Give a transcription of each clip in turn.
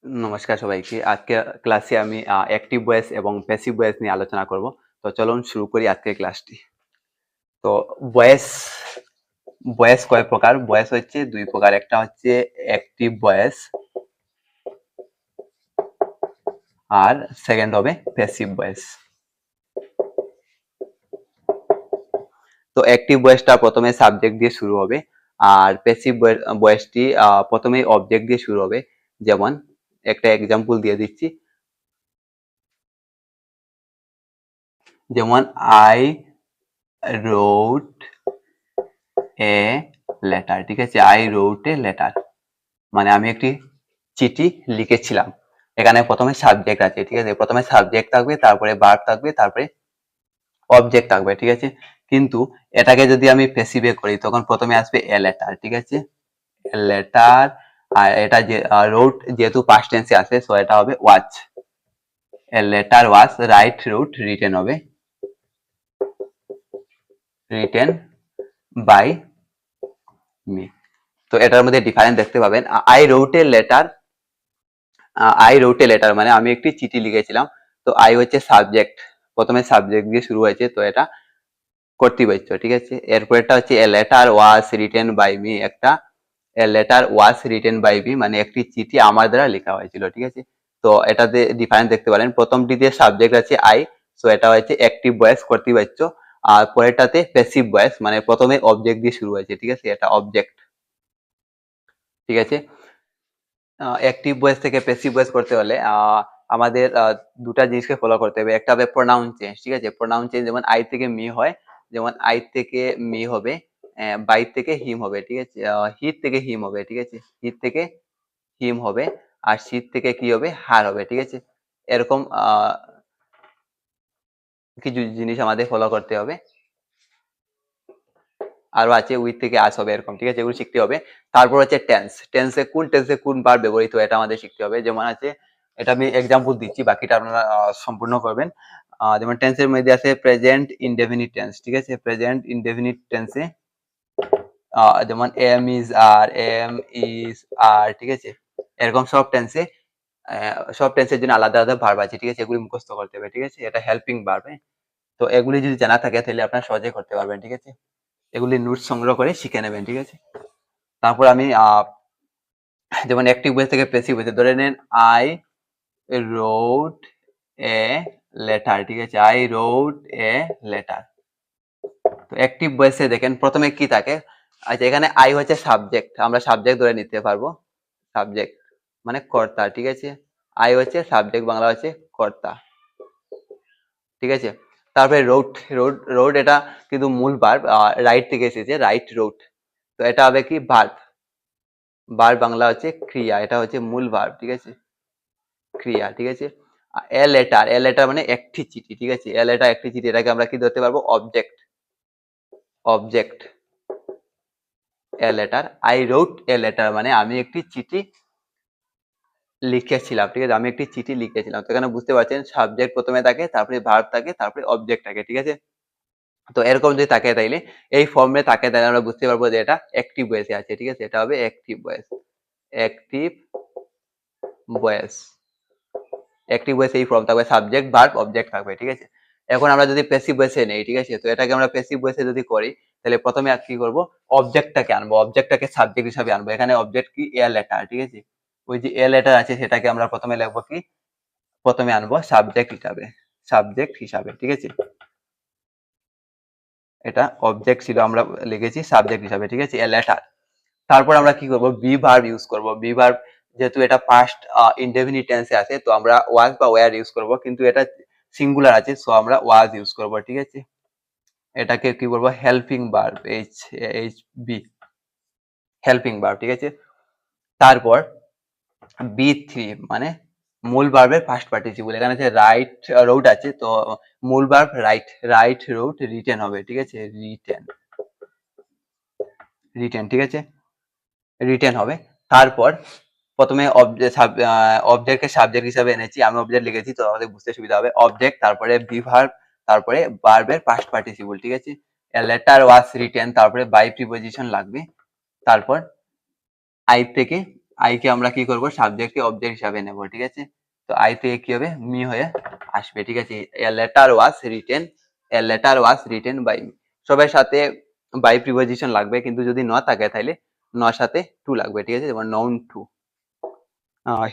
নমস্কার সবাইকে। আজকে ক্লাসে আমি অ্যাক্টিভ ভয়েস এবং প্যাসিভ ভয়েস নিয়ে আলোচনা করব। তো চলুন শুরু করি আজকের ক্লাসটি। তো ভয়েস ভয়েস কয় প্রকার? ভয়েস হচ্ছে ২ প্রকার। একটা হচ্ছে অ্যাক্টিভ ভয়েস আর সেকেন্ড হবে প্যাসিভ ভয়েস। তো অ্যাক্টিভ ভয়েসটা প্রথমে সাবজেক্ট দিয়ে শুরু হবে আর প্যাসিভ ভয়েসটি প্রথমেই অবজেক্ট দিয়ে শুরু হবে। যেমন একটা এক্সাম্পল দিয়ে দিচ্ছি। যেমন I wrote a letter, ঠিক আছে? I wrote a letter মানে আমি একটি চিঠি লিখেছিলাম। এখানে প্রথমে সাবজেক্ট আছে, ঠিক আছে? প্রথমে সাবজেক্ট থাকবে, তারপরে ভার্ব থাকবে, তারপরে অবজেক্ট থাকবে, ঠিক আছে? কিন্তু এটাকে যদি আমি প্যাসিভে করি তখন প্রথমে আসবে এ লেটার, ঠিক আছে? এ লেটার আর এটা যে রোট যেহেতু পাস্ট টেন্সে আছে সো এটা হবে watch. A letter was right wrote written হবে, রিটেন বাই মি। তো এটার মধ্যে ডিফারেন্স দেখতে পাবেন। I রোট a letter, I রোট a letter মানে আমি একটি চিঠি লিখেছিলাম। তো আই হচ্ছে সাবজেক্ট, প্রথমে সাবজেক্ট দিয়ে শুরু হয়েছে, তো এটা কর্তৃবাচ্য, ঠিক আছে? এরপরটা হচ্ছে a letter was written by me. একটা a letter was written by me মানে একটি চিঠি আমার দ্বারা লেখা হয়েছিল, ঠিক আছে? তো এটাতে ডিফারেন্স দেখতে পারেন। প্রথমটিতে সাবজেক্ট আছে আই, সো এটা হচ্ছে অ্যাক্টিভ ভয়েস কর্তৃবাচ্য। আর পরেরটাতে প্যাসিভ ভয়েস মানে প্রথমে অবজেক্ট দিয়ে শুরু হয়েছে, ঠিক আছে? এটা অবজেক্ট, ঠিক আছে? অ্যাক্টিভ ভয়েস থেকে প্যাসিভ ভয়েস করতে হলে আমাদের দুটা জিনিসকে ফলো করতে হবে। একটা হবে প্রোনাউন চেঞ্জ, ঠিক আছে? প্রোনাউন চেঞ্জ যেমন আই থেকে মি হয়, যেমন আই থেকে মি হবে, বাই থেকে হিম হবে, ঠিক আছে? হিট থেকে হিম হবে, ঠিক আছে? হিট থেকে হিম হবে আর শীত থেকে কি হবে? হার হবে, ঠিক আছে? এরকম কিছু জিনিস আমাদের ফলো করতে হবে। আরো আছে উইথ থেকে আস হবে এরকম, ঠিক আছে? এগুলো শিখতে হবে। তারপর হচ্ছে টেন্স, টেন্সে কোন ভার্ব ব্যবহৃত হয় এটা আমাদের শিখতে হবে। যেমন আছে, এটা আমি এক্সাম্পল দিচ্ছি, বাকিটা আপনারা সম্পূর্ণ করবেন। যেমন টেন্সের মধ্যে আছে প্রেজেন্ট ইনডেফিনিট টেন্স, ঠিক আছে? প্রেজেন্ট ইনডেফিনিট টেন্সে যেমন am is are, am is are, ঠিক আছে? এরকম সব টেন্সের জন্য আলাদা আলাদা ভার্ব আছে, ঠিক আছে? এগুলি মুখস্থ করতে হবে, ঠিক আছে? এটা হেল্পিং ভার্ব। তো এগুলি যদি জানা থাকে তাহলে আপনারা সহজে করতে পারবেন, ঠিক আছে? এগুলি নোট সংগ্রহ করে শিখে নেবেন, ঠিক আছে? তারপর আমি যেমন অ্যাক্টিভ ভয়েস থেকে প্যাসিভ ভয়েসে ধরে নেন আই রোট এ লেটার, ঠিক আছে? I রোট a letter. তো অ্যাক্টিভ ভয়েসে দেখেন প্রথমে কি থাকে। আচ্ছা, এখানে আই হচ্ছে সাবজেক্ট, আমরা সাবজেক্ট ধরে নিতে পারবো। সাবজেক্ট মানে কর্তা, ঠিক আছে? আই হচ্ছে সাবজেক্ট, বাংলা হচ্ছে কর্তা, ঠিক আছে? তারপরে রোট, রোড এটা কিন্তু মূল ভার্ব, রাইট থেকে এসেছে, রাইট রোট। তো এটা হবে কি? ভার্ব। ভার্ব বাংলা হচ্ছে ক্রিয়া, এটা হচ্ছে মূল ভার্ব, ঠিক আছে? ক্রিয়া, ঠিক আছে? এ লেটার, এ লেটার মানে একটি চিঠি, ঠিক আছে? এ লেটার একটি চিঠি, এটাকে আমরা কি ধরতে পারবো? Object, object. A letter, I রোট a letter মানে আমি একটি চিঠি লিখেছিলাম, ঠিক আছে? আমি একটি চিঠি লিখেছিলাম। তো এখানে বুঝতে পারছেন সাবজেক্ট প্রথমে থাকে, তারপরে ভার্ব থাকে, তারপরে অবজেক্ট থাকে, ঠিক আছে? তো এরকম যদি থাকে তাইলে এই ফর্মে থাকে তাহলে আমরা বুঝতে পারবো যে এটা অ্যাক্টিভ ভয়েসে আছে, ঠিক আছে? এটা হবে active voice, active voice. Active ভয়েসে এই ফর্ম থাকবে, সাবজেক্ট ভার্ব অবজেক্ট থাকবে, ঠিক আছে? এখন আমরা যদি প্যাসিভ ভয়েসে নেই, ঠিক আছে? তো এটাকে আমরা প্যাসিভ ভয়েসে যদি করি তাহলে প্রথমে আর কি করব? অবজেক্টটাকে আনবো, অবজেক্টটাকে সাবজেক্ট হিসাবে আনবো। এখানে অবজেক্ট কি? এ লেটার, ঠিক আছে? ওই যে এ লেটার আছে সেটাকে আমরা প্রথমে লিখবো কি? প্রথমে আনবো সাবজেক্ট হিসাবে, সাবজেক্ট হিসাবে, ঠিক আছে? এটা অবজেক্ট ছিল, আমরা লিখেছি সাবজেক্ট হিসাবে, ঠিক আছে? A letter. তারপর আমরা কি করব? বি ভার্ব ইউজ করব। বি ভার্ব যেহেতু এটা পাস্ট ইনডেফিনিট টেন্সে আছে তো আমরা ওয়াজ বা ওয়্যার ইউজ করব, কিন্তু এটা সিঙ্গুলার আছে সো আমরা ওয়াজ ইউজ করব, ঠিক আছে? এটাকে কি বলবো? Helping verb, H H B, helping verb, ঠিক আছে? তারপর বি থ্রি মানে মূল ভার্বের ফার্স্ট পার্টিসিপল। এখানে আছে রাইট রোড আছে, তো মূল verb right, right road written হবে, ঠিক আছে? রিটেন, রিটেন, ঠিক আছে? রিটেন হবে। তারপর প্রথমে অবজেক্টকে সাবজেক্ট হিসাবে এনেছি, আমি অবজেক্ট লিখেছি তো আমাদের বুঝতে সুবিধা হবে। অবজেক্ট, তারপরে বি ভার্ব, তারপরে ভার্বের পাস্ট পার্টিসিপল, ঠিক আছে? এ লেটার ওয়াজ রিটেন, তারপরে বাই প্রিপজিশন লাগবে। তারপর আই থেকে আই কে আমরা কি করব সাবজেক্টকে অবজেক্ট হিসাবে নেব, ঠিক আছে। তো আই থেকে কি হবে মি হয়ে আসবে, ঠিক আছে। A letter was written, a letter was written by me, সবার সাথে বাই প্রিপোজিশন লাগবে, কিন্তু যদি ন থাকে তাহলে নর সাথে টু লাগবে, ঠিক আছে। যেমন noun two,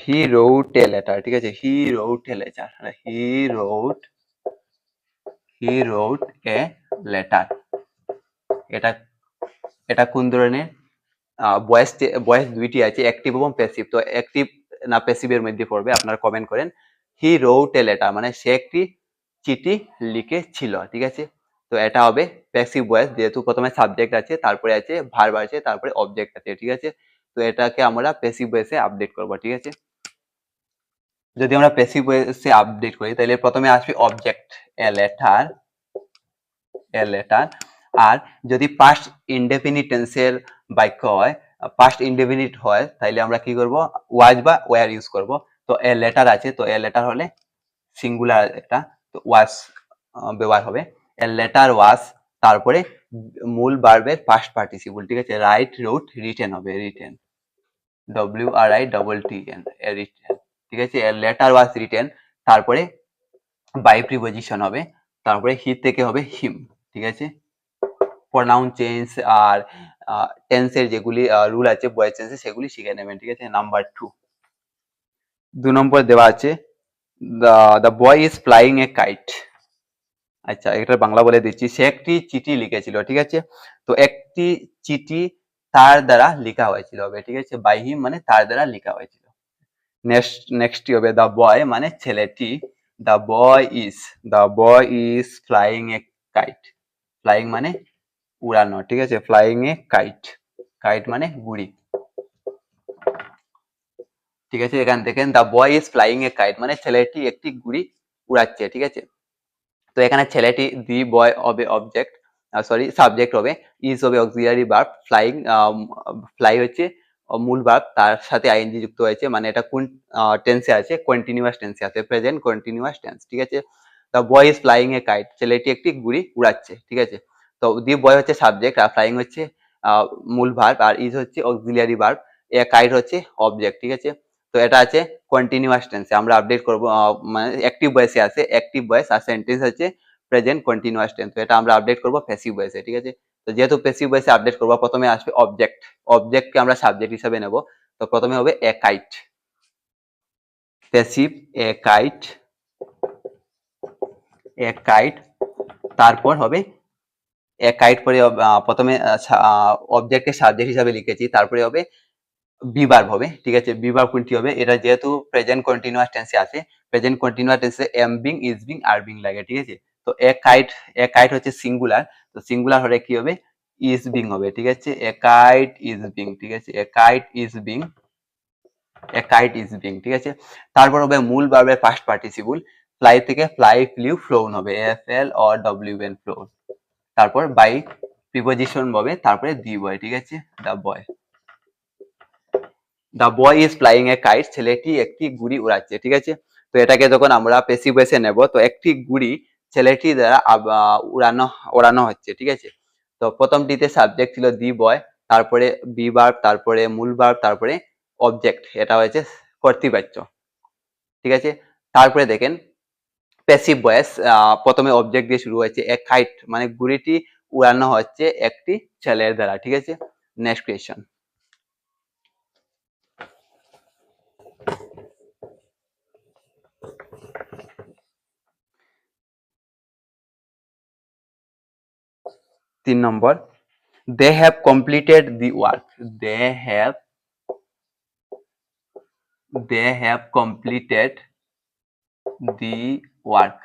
he wrote a letter, ঠিক আছে। He wrote a letter, he wrote, he wrote a letter. এটা এটা কোন ধরনের ভয়েস, ভয়েস দুইটি আছে, অ্যাক্টিভ এবং প্যাসিভ। তো অ্যাক্টিভ না প্যাসিভের মধ্যে পড়বে, আপনারা কমেন্ট করেন। হি রোট এ লেটার মানে সে একটি চিঠি লিখেছিল, ঠিক আছে। তো এটা হবে প্যাসিভ ভয়েস, যেহেতু প্রথমে সাবজেক্ট আছে, তারপরে আছে ভার্ব আছে, তারপরে অবজেক্ট আছে, ঠিক আছে। তো এটাকে আমরা প্যাসিভ ভয়েসে আপডেট করব, ঠিক আছে। যদি আমরা প্যাসিভ ভয়েসে আপডেট করি তাহলে প্রথমে আসবে object a letter, a letter. আর যদি পাস্ট ইনডেফিনিট টেন্সের বাক্য হয়, পাস্ট ইনডেফিনিট হয়, তাহলে আমরা কি করব ওয়াজ বা ওয়্যার ইউজ করব। তো এ লেটার আছে, তো এ লেটার হলে সিঙ্গুলার এটা, তো ওয়াজ ব্যবহার হবে। এ লেটার ওয়াজ, তারপরে মূল ভার্বের পাস্ট পার্টিসিপল, ঠিক আছে। রাইট, রোট, রিটেন হবে, written, W R I double T N, written, ঠিক আছে। এ লেটার ওয়াজ রিটেন, তারপরে বাই প্রিপোজিশন হবে, তারপরে হি থেকে হবে হিম, ঠিক আছে। প্রনাউন চেঞ্জ আর টেন্সের যেগুলি রুল আছে ভয়েস চেঞ্জে, সেগুলি শিখে নেবেন, ঠিক আছে। নাম্বার 2, 2 নম্বর দেওয়া আছে the boy is flying a kite. আচ্ছা, এটা বাংলা বলে দিচ্ছি। সে একটি চিঠি লিখেছিল, ঠিক আছে। তো একটি চিঠি তার দ্বারা লেখা হয়েছিল হবে, ঠিক আছে। বাই হিম মানে তার দ্বারা লেখা হয়েছিল। নেক্সট হবে দ্য বয় মানে ছেলেটি, the boy is, the boy is flying a kite. Flying মানে উড়ানো, ঠিক আছে। ফ্লাইং এ কাইট, কাইট মানে ঘুড়ি, ঠিক আছে। এখান থেকে the boy is flying a kite মানে ছেলেটি একটি ঘুড়ি উড়াচ্ছে, ঠিক আছে। তো এখানে ছেলেটি, দি বয় হবে অবজেক্ট, সরি সাবজেক্ট হবে, ইজ হবে অক্সিলারি ভার্ব, ফ্লাইং, ফ্লাই হচ্ছে মূল ভার্ব, তার সাথে আইএনজি যুক্ত হয়েছে, মানে এটা কোন টেন্সে আছে, কন্টিনিউয়াস টেন্সে আছে, প্রেজেন্ট কন্টিনিউয়াস টেন্স, ঠিক আছে। The boy is flying a kite, ছেলেটি একটি ঘুড়ি উড়াচ্ছে, ঠিক আছে। তো দি বয় হচ্ছে সাবজেক্ট, আর ফ্লাইং হচ্ছে মূল ভার্ব, আর ইজ হচ্ছে অক্সিলারি ভার্ব, এ কাইট হচ্ছে অবজেক্ট, ঠিক আছে। তো এটা আছে কন্টিনিউয়াস টেন্সে, আমরা আপডেট করব, মানে অ্যাক্টিভ ভয়েসে আছে, অ্যাক্টিভ ভয়েস আর সেন্টেন্স হচ্ছে প্রেজেন্ট কন্টিনিউয়াস টেন্স। তো এটা আমরা আপডেট করব প্যাসিভ ভয়েসে, ঠিক আছে। তো যেহেতু প্যাসিভ ভয়েসে আপডেট করব, প্রথমে আসবে অবজেক্ট, অবজেক্টকে আমরা সাবজেক্ট হিসেবে নেব। তো প্রথমে হবে a kite, passive A kite, a kite, তারপর হবে এ কাইট পরে প্রথমে অবজেক্টকে সাবজেক্ট হিসাবে লিখেছি, তারপরে হবে বিভার্ব হবে, ঠিক আছে। বিভার্ব কোনটি হবে, এটা যেহেতু প্রেজেন্ট কন্টিনিউয়াস টেন্সে আছে, প্রেজেন্ট কন্টিনিউয়াস টেন্সে am being, is being, are being লাগে, ঠিক আছে। তো এ কাইট, এ কাইট হচ্ছে সিঙ্গুলার, তো সিঙ্গুলার হলে কি হবে ইজ বিং হবে, ঠিক আছে। এ কাইট ইজ বিং, ঠিক আছে। A kite is being, a kite is being, ঠিক আছে। তারপর হবে মূল ভার্বের পাস্ট পার্টিসিপল, ফ্লাই থেকে ফ্লাই, ফ্লিউ, ফ্লোন হবে, F L or W N, flown. তারপর বাই প্রিপোজিশন হবে, তারপরে দি বয়, ঠিক আছে। The boy, the boy is flying a kite, ছেলেটি একটি ঘুড়ি উড়াচ্ছে, ঠিক আছে। তো এটাকে যখন আমরা প্যাসিভ ভয়েসে নেব, তো একটি ঘুড়ি ছেলেটি দ্বারা ওড়ানো হচ্ছে, ঠিক আছে। তো প্রথমটিতে সাবজেক্ট ছিল দি বয়, তারপরে বি ভার্ব, তারপরে মূল ভার্ব, তারপরে অবজেক্ট, এটা হয়েছে কর্তৃবাচ্য, ঠিক আছে। তারপরে দেখেন প্যাসিভ ভয়েস, প্রথমে অবজেক্ট দিয়ে শুরু হয়েছে, এ কাইট মানে ঘুড়িটি উড়ানো হচ্ছে একটি ছেলের দ্বারা, ঠিক আছে। Next question, 3 number, they have completed the work, they have completed the work,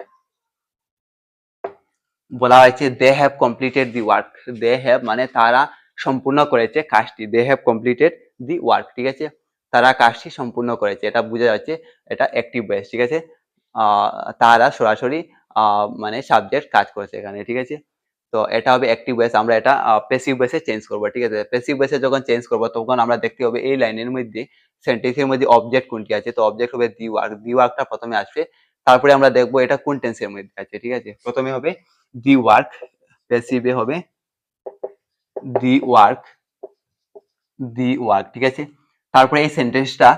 বলা হয়েছে they have completed the work, they have মানে তারা সম্পূর্ণ করেছে কাজটি, they have completed the work, ঠিক আছে। তারা কাজটি সম্পূর্ণ করেছে, এটা বোঝা যাচ্ছে এটা অ্যাক্টিভ ভয়েস, ঠিক আছে। তারা সরাসরি মানে সাবজেক্ট কাজ করেছে এখানে, ঠিক আছে। তো এটা হবে অ্যাক্টিভ ভয়েস, আমরা এটা প্যাসিভ ভয়েসে চেঞ্জ করব, ঠিক আছে। প্যাসিভ ভয়েসে যখন চেঞ্জ করব, তখন আমরা দেখতে হবে এই লাইনের মধ্যে সেন্টেন্সের মধ্যে অবজেক্ট কোনটি আছে। তো অবজেক্ট হবে দি ওয়ার্ক, দি ওয়ার্কটা প্রথমে আসবে, তারপরে আমরা দেখব এটা কোন টেন্সের মধ্যে আছে, ঠিক আছে। প্রথমে হবে দি ওয়ার্ক, প্যাসিভে হবে দি ওয়ার্ক, দি ওয়ার্ক, ঠিক আছে। তারপরে এই সেন্টেন্সটা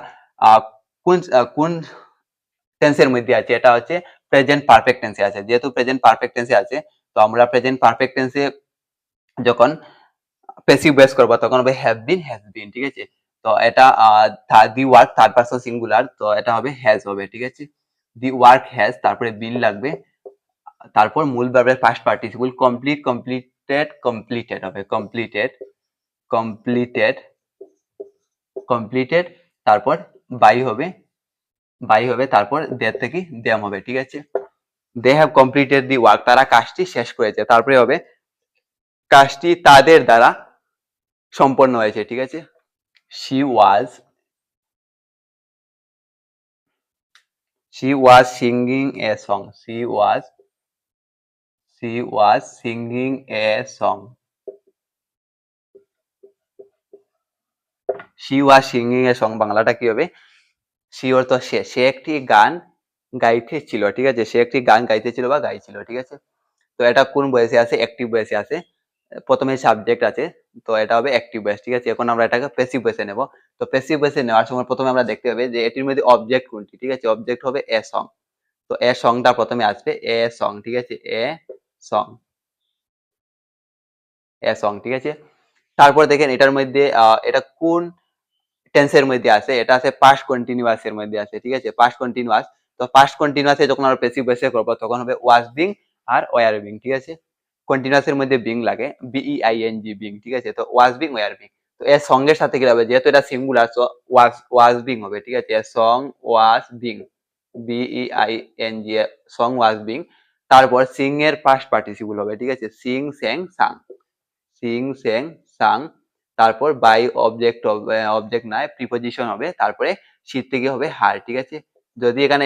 কোন কোন টেন্সের মধ্যে আছে, এটা হচ্ছে প্রেজেন্ট পারফেক্ট টেন্সে আছে। যেহেতু প্রেজেন্ট পারফেক্ট টেন্সে আছে, তো আমরা প্রেজেন্ট পারফেক্ট টেন্সে যখন প্যাসিভ ভয়েস করবো তখন হবে হ্যাভ বিন, হ্যাজ বিন, ঠিক আছে। তো এটা the work third person singular, তো এটা হবে হ্যাজ হবে, ঠিক আছে। দি ওয়ার্ক হ্যাজ, তারপরে বিন লাগবে, তারপর মূল ভার্বের past participle complete, completed, completed হবে, কমপ্লিটেড, কমপ্লিটেড, কমপ্লিটেড, তারপর বাই হবে, বাই হবে, তারপর দেয়ার থেকে দেম হবে, ঠিক আছে। They have completed the work, তারা কাজটি শেষ করেছে, তারপরে হবে কাজটি তাদের দ্বারা সম্পন্ন হয়েছে, ঠিক আছে। she was singing a song, she was singing a song, she was singing a song বাংলাটা কি হবে? she অর্থ সে একটি গান গাইতেছিল, ঠিক আছে, সে একটি গান গাইতেছিল বা গাইছিল, ঠিক আছে। তো এটা কোন বয়সে আছে? অ্যাক্টিভ বয়সে আছে, প্রথমে সাবজেক্ট আছে, তো এটা হবে অ্যাক্টিভ ভয়েস, ঠিক আছে। এখন আমরা এটাকে প্যাসিভ ভয়েসে নেব। তো প্যাসিভ ভয়েসে নেওয়ার সময় প্রথমে আমরা দেখতে হবে যে এটির মধ্যে অবজেক্ট কোনটি, ঠিক আছে। অবজেক্ট হবে এ সং, তো এ সংটা প্রথমে আসবে, এ সং, ঠিক আছে, এ সং, এ সং, ঠিক আছে। তারপর দেখেন এটার মধ্যে এটা কোন টেন্সের মধ্যে আছে? এটা আছে পাস্ট কন্টিনিউয়াস এর মধ্যে আছে, ঠিক আছে, পাস্ট কন্টিনিউয়াস। তো পাস্ট কন্টিনিউয়াসে যখন আমরা প্যাসিভ ভয়েসে করব তখন হবে ওয়াজ বিং আর ওয়ার বিং, ঠিক আছে। কন্টিনিউয়াস এর মধ্যে বিং লাগে, বিইআইএনজি বিং, ঠিক আছে। তো ওয়াজ বিং, ওয়ার বিং, তো এর সঙ্গের সাথে কি হবে? যেহেতু এটা সিঙ্গুলার, সো ওয়াজ বিং হবে, ঠিক আছে। Song was being, B E I N G, song was being. তারপর সিং এর পাস্ট পার্টিসিপল হবে, ঠিক আছে, সিং স্যাং সাং, সিং স্যাং সাং। তারপর বাই অবজেক্ট অবজেক্ট নয়, প্রিপোজিশন হবে, তারপরে শীত থেকে হবে হার, ঠিক আছে। যদি এখানে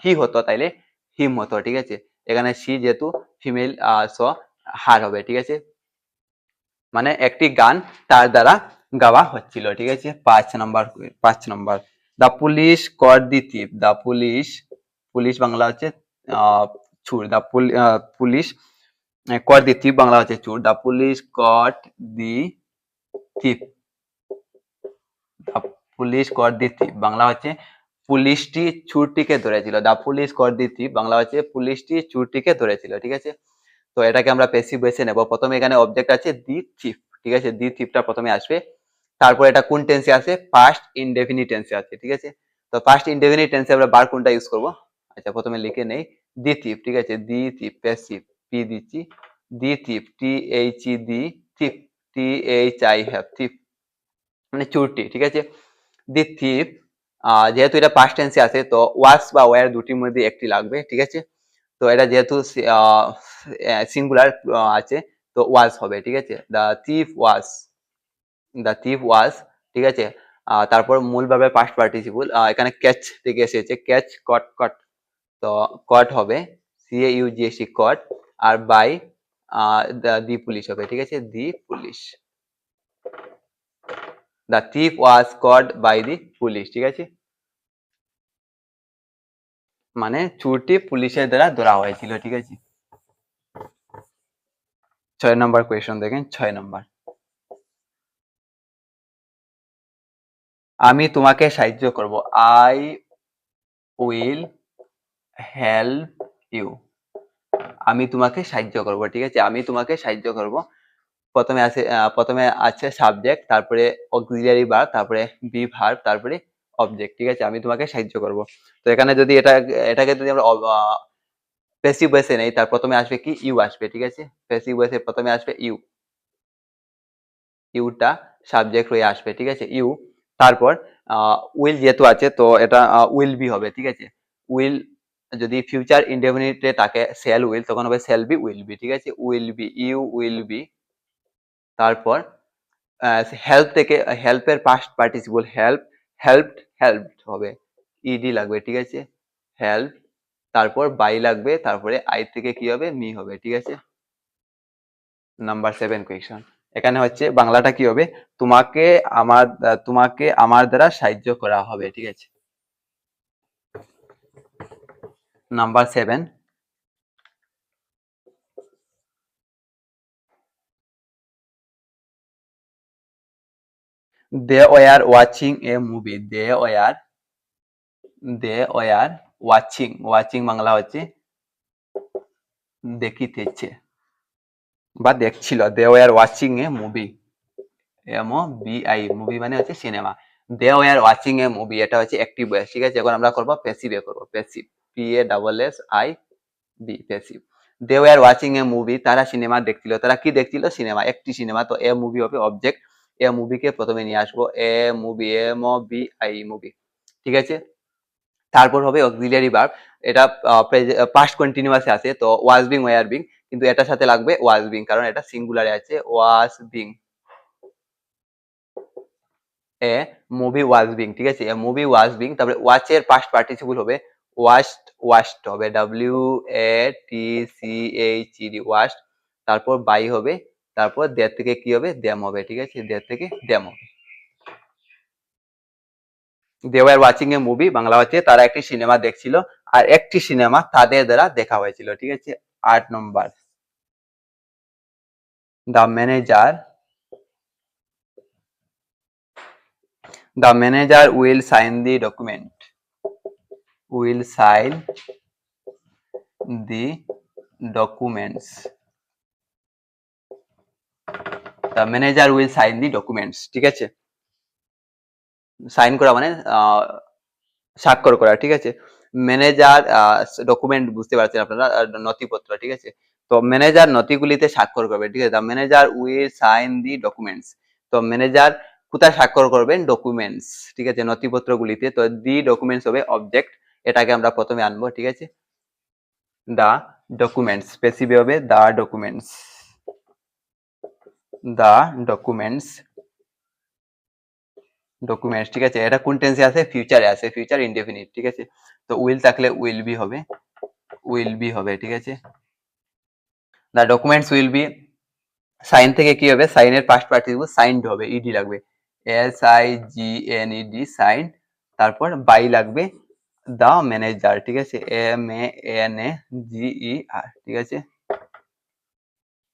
হি হতো তাইলে হিম হতো, ঠিক আছে। এখানে সি যেহেতু ফিমেল, সো হার হবে, ঠিক আছে। মানে একটি গান তার দ্বারা গাওয়া হচ্ছিল, ঠিক আছে। 5 number, 5 number, the police caught the thief, the police, police Bangla হচ্ছে চোর, the police caught the thief Bangla হচ্ছে চোর, the police caught the thief, the police caught the thief Bangla হচ্ছে পুলিশটি চোরটিকে ধরেছিল, the police caught the thief Bangla হচ্ছে পুলিশটি চোরটিকে ধরেছিল, ঠিক আছে। তো এটাকে আমরা প্যাসিভ ভয়েসে নেব। প্রথমে এখানে অবজেক্ট আছে দি থিফ, ঠিক আছে, দি থিফটা প্রথমে আসবে। তারপর এটা কোন টেন্সে আছে? পাস্ট ইনডেফিনিট টেন্সে আছে, ঠিক আছে। তো পাস্ট ইনডেফিনিট টেন্সে আমরা বার কোনটা ইউজ করব? আচ্ছা, প্রথমে লিখে নেই, দি থিফ, ঠিক আছে, দি থিফ, প্যাসিভ, পি দিচ্ছি, the thief, T H E the, thief, T H I have, thief মানে চোরটি, ঠিক আছে। দি থিফ, যেহেতু এটা পাস্ট টেন্সে আছে তো ওয়াজ বা ওয়্যার দুটির মধ্যে একটি লাগবে, ঠিক আছে। তো এটা যেহেতু সিঙ্গুলার আছে তো ওয়াজ হবে, ঠিক আছে। The thief was, the thief ওয়াজ, ঠিক আছে। তারপর মূল ভাবে পাস্ট পার্টিসিপল, এখানে ক্যাচ থেকে এসেছে, ক্যাচ, কট, কট, তো কট হবে, CAUGHT কট, আর বাই দি পুলিশ হবে, ঠিক আছে, the police, the thief was caught by the police, ঠিক আছে। মানে চোরটি পুলিশের দ্বারা ধরা হয়েছিল, ঠিক আছে। 6 নম্বর কোয়েশ্চন দেখেন, 6 নম্বর, আমি তোমাকে সাহায্য করব, আই উইল হেল্প ইউ, আমি তোমাকে সাহায্য করব, ঠিক আছে, আমি তোমাকে সাহায্য করব। প্রথমে আছে সাবজেক্ট, তারপরে অক্সিলিয়ারি ভার্ব, তারপরে বি ভার্ব, তারপরে অবজেক্ট, ঠিক আছে, আমি তোমাকে সাহায্য করব। তো এখানে যদি এটাকে যদি আমরা প্যাসিভ ভয়েসে নেই, তার প্রথমে আসবে কি? ইউ আসবে, ঠিক আছে। প্যাসিভ ভয়েসে প্রথমে আসবে ইউ, ইউটা সাবজেক্ট হয়ে আসবে, ঠিক আছে, ইউ। তারপর উইল যেহেতু আছে তো এটা উইল বি হবে, ঠিক আছে। উইল যদি ফিউচার ইনডেফিনিটে থাকে সেল উইল, তখন হবে সেল বি, উইল বি, ঠিক আছে, will be, you will be. তারপর হেল্প থেকে, হেল্পের past participle help, helped, helped হবে, ইডি লাগবে, ঠিক আছে, হেল্প। তারপর বাই লাগবে, তারপরে আই থেকে কি হবে? মি হবে, ঠিক আছে। নাম্বার 7 কোয়েশ্চন, এখানে হচ্ছে বাংলাটা কি হবে? তোমাকে আমার দ্বারা সাহায্য করা হবে, ঠিক আছে। Number 7, they were watching a movie, they were watching, watching Bangla হচ্ছে দেখিতেছে বা দেখছিল, they were watching a movie, MOVI, movie মানে হচ্ছে সিনেমা। They were watching a movie, এটা হচ্ছে অ্যাক্টিভ ভয়েস, ঠিক আছে। এখন আমরা করবো প্যাসিভ এ, করবো passive, PASSIV, passive. They were watching a movie, তারা সিনেমা দেখছিল, তারা কি দেখছিল? সিনেমা, একটি সিনেমা, তো এ মুভি হবে অবজেক্ট, এ মুভিকে প্রথমে নিয়ে আসবো, এ মুভি, MOVI, মুভি, ঠিক আছে। তারপর হবে অক্সিলিয়ারি ভার্ব, এটা পাস্ট কন্টিনিউয়াসে আছে, তো ওয়াজ বিং, ওয়ার বিং, কিন্তু এটার সাথে লাগবে ওয়াজ বিং, কারণ এটা সিঙ্গুলারে আছে, was being, A movie was being, ঠিক আছে, এ মুভি ওয়াজ বিং। তারপরে ওয়াচ এর পাস্ট পার্টিসিপল হবে ওয়াচড, ওয়াচড হবে WATCHED, ওয়াচড। তারপর বাই হবে, তারপর দেয়ার থেকে কি হবে? দেম হবে, ঠিক আছে, দেয়ার থেকে দেম হবে। They were watching a movie Bangla হচ্ছে তারা একটি সিনেমা দেখছিল, আর একটি সিনেমা তাদের দ্বারা দেখা হয়েছিল, ঠিক আছে। 8 number, the manager, will sign the document, will sign the documents, the manager will sign the documents, ঠিক আছে। সাইন করা মানে স্বাক্ষর করা, ঠিক আছে। ম্যানেজার, ডকুমেন্ট বুঝতে পারছেন আপনারা, নথিপত্র, ঠিক আছে। তো ম্যানেজার নথিগুলিতে স্বাক্ষর করবে, ঠিক আছে, the manager will sign the documents. তো ম্যানেজার কোথায় স্বাক্ষর করবেন? ডকুমেন্টস, ঠিক আছে, নথিপত্রগুলিতে। তো দি ডকুমেন্টস হবে অবজেক্ট, এটাকে আমরা প্রথমে আনবো, ঠিক আছে। দা ডকুমেন্টস, স্পেসিফিক হবে দা ডকুমেন্টস, দা ডকুমেন্টস, ডকুমেন্টস, ঠিক আছে। এটা কোন টেন্সে আছে? ফিউচারে আছে, ফিউচার ইনডেফিনিট, ঠিক আছে। তো উইল থাকলে উইল বি হবে, উইল বি হবে, ঠিক আছে। দা ডকুমেন্টস উইল বি, সাইন থেকে কি হবে? সাইনের পাস্ট পার্টিসিপল সাইনড হবে, ইডি লাগবে, SIGNED, সাইন। তারপর বাই লাগবে দা ম্যানেজার, ঠিক আছে, MANAGER, ঠিক আছে,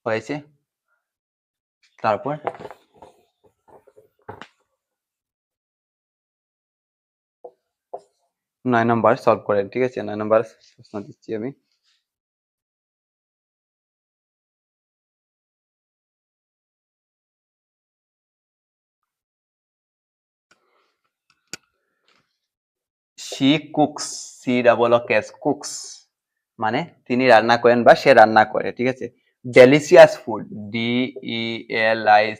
হয়েছে। তারপর 9 নম্বর সলভ করেন, ঠিক আছে। 9 নম্বর প্রশ্ন দিচ্ছি আমি। শি কুকস, COOKS, কুকস মানে তিনি রান্না করেন বা সে রান্না করে, ঠিক আছে। Delicious food, DELICIOUS,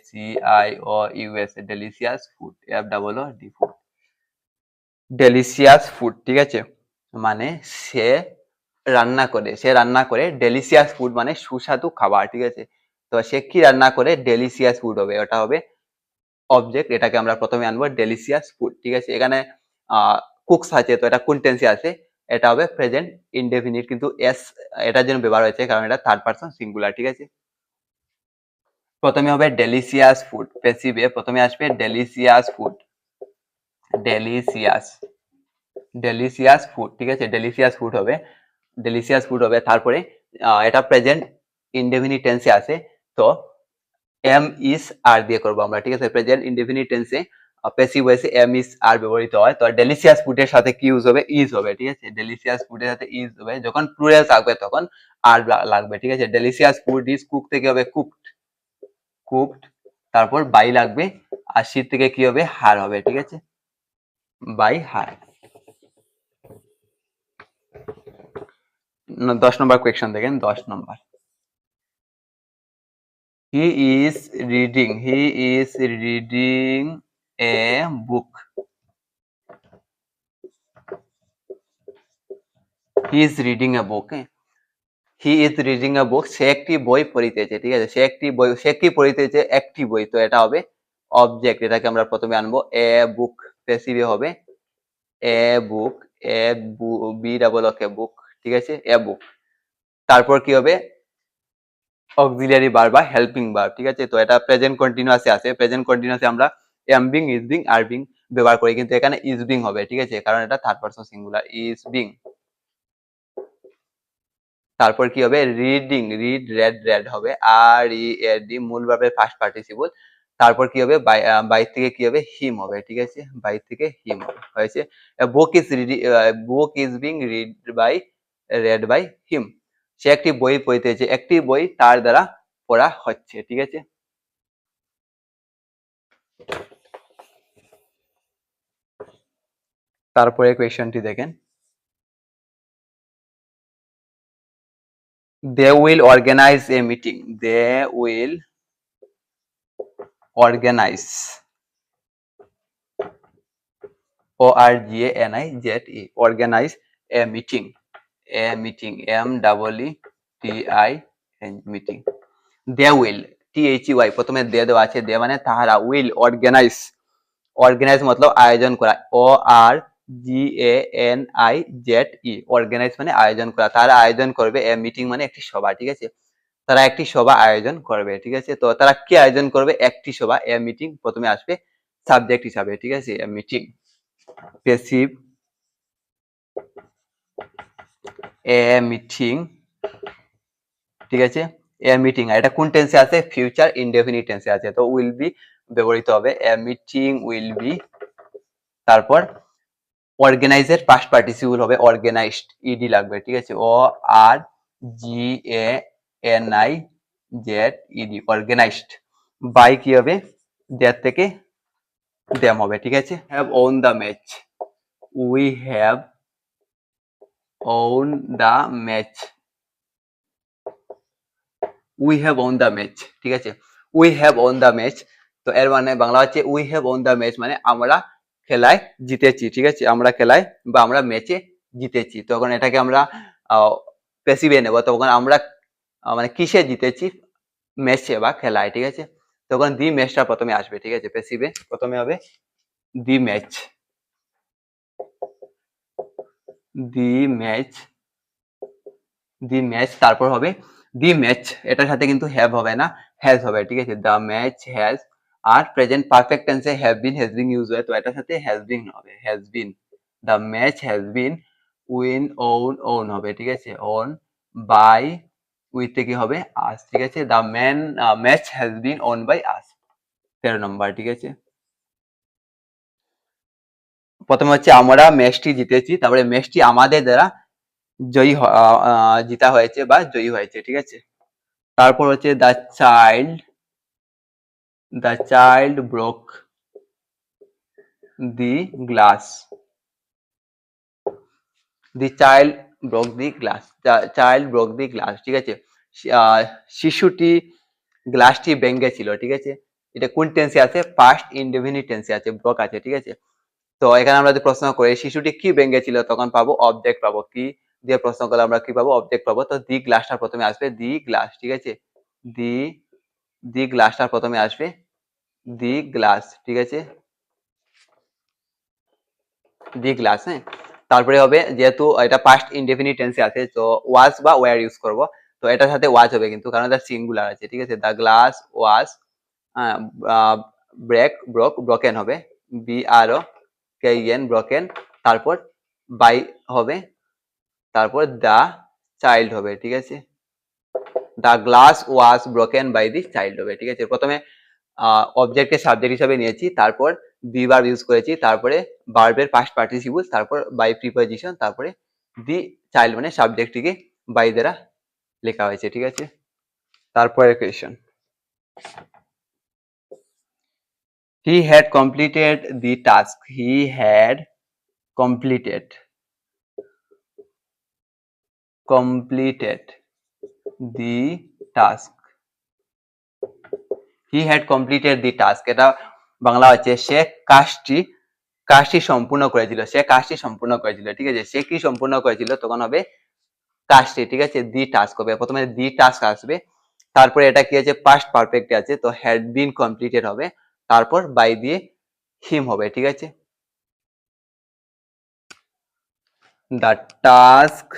delicious food, FOOD, food, delicious food, ঠিক আছে, মানে সে রান্না করে, সে রান্না করে ডেলিসিয়াস ফুড মানে সুস্বাদু খাবার, ঠিক আছে। তো সে কি রান্না করে? ডেলিসিয়াস ফুড হবে, ওটা হবে অবজেক্ট, এটাকে আমরা প্রথমে আনবো ডেলিসিয়াস ফুড, ঠিক আছে। এখানে কুকস আছে, তো এটা কোন টেন্সে আছে? এটা হবে প্রেজেন্ট ইনডেফিনিট, কিন্তু এস এটার জন্য ব্যবহার হয়েছে কারণ এটা থার্ড পারসন সিঙ্গুলার, ঠিক আছে। প্রথমে হবে ডেলিসিয়াস ফুড, প্যাসিভে প্রথমে আসবে delicious food, delicious, delicious food, ঠিক আছে, ডেলিসিয়াস ফুড হবে, ডেলিসিয়াস ফুড হবে। তারপরে এটা প্রেজেন্ট ইনডেফিনিট টেন্সে আছে, তো এম ইস আর দিয়ে করবো আমরা, ঠিক আছে। প্রেজেন্ট ইনডেফিনিট টেন্সে প্যাসিভ ভয়েসে এম ইস আর ব্যবহৃত হয়, তো ডেলিসিয়াস ফুডের সাথে কি ইউজ হবে? ইজ হবে, ঠিক আছে, ডেলিসিয়াস ফুডের সাথে ইজ হবে, যখন প্লুরাল থাকবে তখন আর লাগবে, ঠিক আছে। ডেলিসিয়াস ফুড ইজ কুক থেকে হবে কুকড, কুকড, তারপর বাই লাগবে, আর শীত থেকে কি হবে? হার হবে, ঠিক আছে, বাই হার। 10 নম্বর কোয়েশ্চন দেখেন, 10 নম্বর, he is reading, he is reading a book, he is reading a book, he is reading a book, সে একটি বই পড়িতেছে, ঠিক আছে, সে একটি বই, সে কি পড়িতেছে? একটি বই, তো এটা হবে অবজেক্ট, এটাকে আমরা প্রথমে আনবো এ বুক, প্যাসিভে হবে এ বুক, এ বি ডাবল ওকে বুক, ঠিক আছে, এ বুক। তারপর কি হবে? অক্সিলিয়ারি ভার্ব বা হেল্পিং ভার্ব, ঠিক আছে। তো এটা প্রেজেন্ট কন্টিনিউয়াসে আছে, প্রেজেন্ট কন্টিনিউয়াসে আমরা M being, is being, are being ব্যবহার করি, কিন্তু এখানে ইজ বিং হবে, ঠিক আছে, কারণ এটা third person singular, is being. তারপর কি হবে? রিডিং, রিড, রেড, রেড হবে, RED, মূল ভার্বের ফার্স্ট পার্টিসিপল, তারপর কি হবে, বাই থেকে কি হবে, হিম হবে, ঠিক আছে, বাই থেকে হিম হবে, হয়েছে। Book is being read by him, সে একটি বই পড়িতেছে, একটি বই তার দ্বারা পড়া হচ্ছে, ঠিক আছে। তারপরে কোয়েশ্চনটি দেখেন, they will organize a meeting, they will organize, organize a meeting, meeting, they will, THEY প্রথমে দে দেওয়া আছে, দে মানে তাহারা, will organize, organize মতলব আয়োজন করা, ORGANIZE, organize মানে আয়োজন করা, তারা আয়োজন করবে, এ মিটিং মানে একটি সভা, ঠিক আছে, তারা একটি সভা আয়োজন করবে, ঠিক আছে। তো তারা কি আয়োজন করবে, একটি সভা, এ মিটিং প্রথমে আসবে সাবজেক্ট হিসাবে, ঠিক আছে, এ মিটিং, প্যাসিভ, এ মিটিং, ঠিক আছে, এ মিটিং, আর এটা কোন টেন্সে আছে, ফিউচার ইনডেফিনিট টেন্সে আছে, তো উইল বি ব্যবহৃত হবে, এ মিটিং উইল বি, তারপর অর্গানাইজের পাস্ট পার্টিসিপল হবে অর্গানাইজড, ইডি লাগবে, ঠিক আছে, ORGANIZED, অর্গানাইজড, বাই কি হবে, দেয়ার থেকে দেম হবে, ঠিক আছে। Have won the match, we have won the match, we have won the match, ঠিক আছে, we have won the match, তো এর মানে বাংলা হচ্ছে we have won the match মানে আমরা খেলায় জিতেছি, ঠিক আছে, আমরা খেলায় বা আমরা ম্যাচে জিতেছি, তখন এটাকে আমরা প্যাসিভে নেব, তখন আমরা মানে কিসে জিতেছি, ম্যাচে বা খেলায়, ঠিক আছে, তখন দি ম্যাচটা প্রথমে আসবে, ঠিক আছে, প্যাসিভে প্রথমে হবে the match, the match, the match, তারপর হবে দি ম্যাচ, এটার সাথে কিন্তু হ্যাভ হবে না, হ্যাজ হবে, ঠিক আছে, দ্য ম্যাচ হ্যাজ, আর প্রেজেন্ট পারফেক্ট টেন্সে have been has been use হয়, তো এটার সাথে হ্যাজ বিন হবে, has been, the match has been win won হবে, ঠিক আছে, ওন বাই, উইথ কি হবে আস, ঠিক আছে, the match has been won by us, 13 number, ঠিক আছে। প্রথমে হচ্ছে আমরা ম্যাচটি জিতেছি, তারপরে ম্যাচটি আমাদের দ্বারা জিতা হয়েছে বা জয়ী হয়েছে, ঠিক আছে। তারপর হচ্ছে the child broke the glass, the child broke the glass, child broke the glass, ঠিক আছে, শিশুটি গ্লাসটি ভেঙেছিল, ঠিক আছে, এটা কোন টেন্সে আছে, পাস্ট ইনডেফিনিট টেন্সে আছে, ব্রোক আছে, ঠিক আছে। তো এখানে আমরা যদি প্রশ্ন করি শিশুটি কি ভেঙেছিল, তখন পাবো অবজেক্ট পাবো, কি দিয়ে প্রশ্ন করলে আমরা কি পাবো, অবজেক্ট পাবো, তো দি গ্লাসটা প্রথমে আসবে, দি গ্লাস, ঠিক আছে, দি দি গ্লাসটা প্রথমে আসবে, দি গ্লাস, ঠিক আছে, দি গ্লাস, হ্যাঁ। তারপরে হবে যেহেতু এটা পাস্ট ইনডেফিনিট টেন্সে আছে, তো ওয়াজ বা ওয়্যার ইউজ করব, তো এটার সাথে ওয়াজ হবে কিন্তু, কারণ এটা সিঙ্গুলার আছে, ঠিক আছে, দ্য গ্লাস ওয়াজ ব্রোকেন হবে, BROKEN ব্রোকেন, তারপর বাই হবে, তারপর দ্য চাইল্ড হবে, ঠিক আছে, the glass was broken by the child হবে, ঠিক আছে। প্রথমে অবজেক্টকে সাবজেক্ট হিসাবে নিয়েছি, তারপর বি ভার্ব ইউজ করেছি, তারপরে ভার্বের পাস্ট পার্টিসিপল, তারপর বাই প্রিপজিশন, তারপরে দি চাইল্ড মানে সাবজেক্টটিকে বাই দ্বারা লেখা হয়েছে, ঠিক আছে। তারপরে question, he had completed the task, he had completed the task, he had completed the task, এটা বাংলা হচ্ছে সে কাজটি সম্পূর্ণ করেছিল, সে কাজটি সম্পূর্ণ করেছিল, ঠিক আছে, সে কি সম্পূর্ণ করেছিল, তখন হবে কাজটি, ঠিক আছে, দি টাস্ক হবে, প্রথমে দি টাস্ক আসবে, তারপরে এটা কি আছে, পাস্ট পারফেক্ট আছে, তো হ্যাড বিন কমপ্লিটেড হবে, তারপর বাই দিয়ে হিম হবে, ঠিক আছে, the task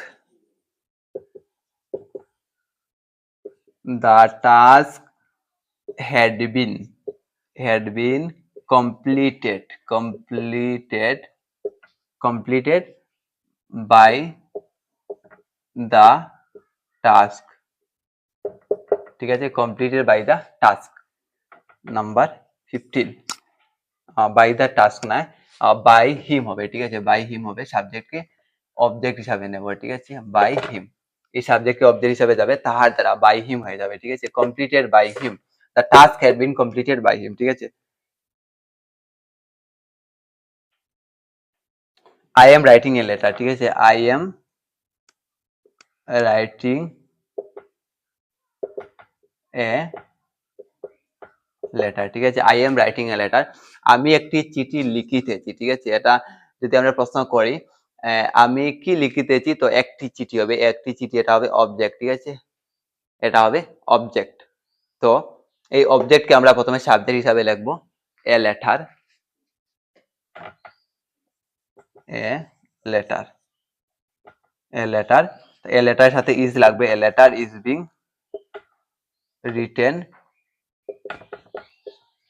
had been completed by the task, ঠিক আছে, completed by the task, number 15 by the task না, বাই হিম হবে, ঠিক আছে, বাই হিম হবে, সাবজেক্টকে অবজেক্ট হিসাবে নেব, ঠিক আছে, বাই হিম, এই সাবজেক্টকে অবজেক্ট হিসাবে যাবে, তাহার দ্বারা, বাই হিম হয়ে যাবে, ঠিক আছে, completed by him, the task had been completed by him, ঠিক আছে। I am writing a letter, ঠিক আছে, I am writing a letter, ঠিক আছে, I am writing a letter, আমি একটি চিঠি লিখিতেছি, ঠিক আছে, এটা যদি আমরা প্রশ্ন করি আমি কি লিখিতেছি, তো একটি চিঠি হবে, একটি চিঠি, এটা হবে অবজেক্ট, ঠিক আছে, এটা হবে অবজেক্ট। তো এই অবজেক্টকে আমরা প্রথমে সাবজেক্ট হিসাবে লিখবো, a letter, a letter, a letter, a লেটারের সাথে ইজ লাগবে, a letter is being written,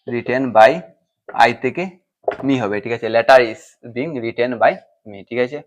written by, I থেকে মি হবে, ঠিক আছে, letter is being written by me, ঠিক আছে।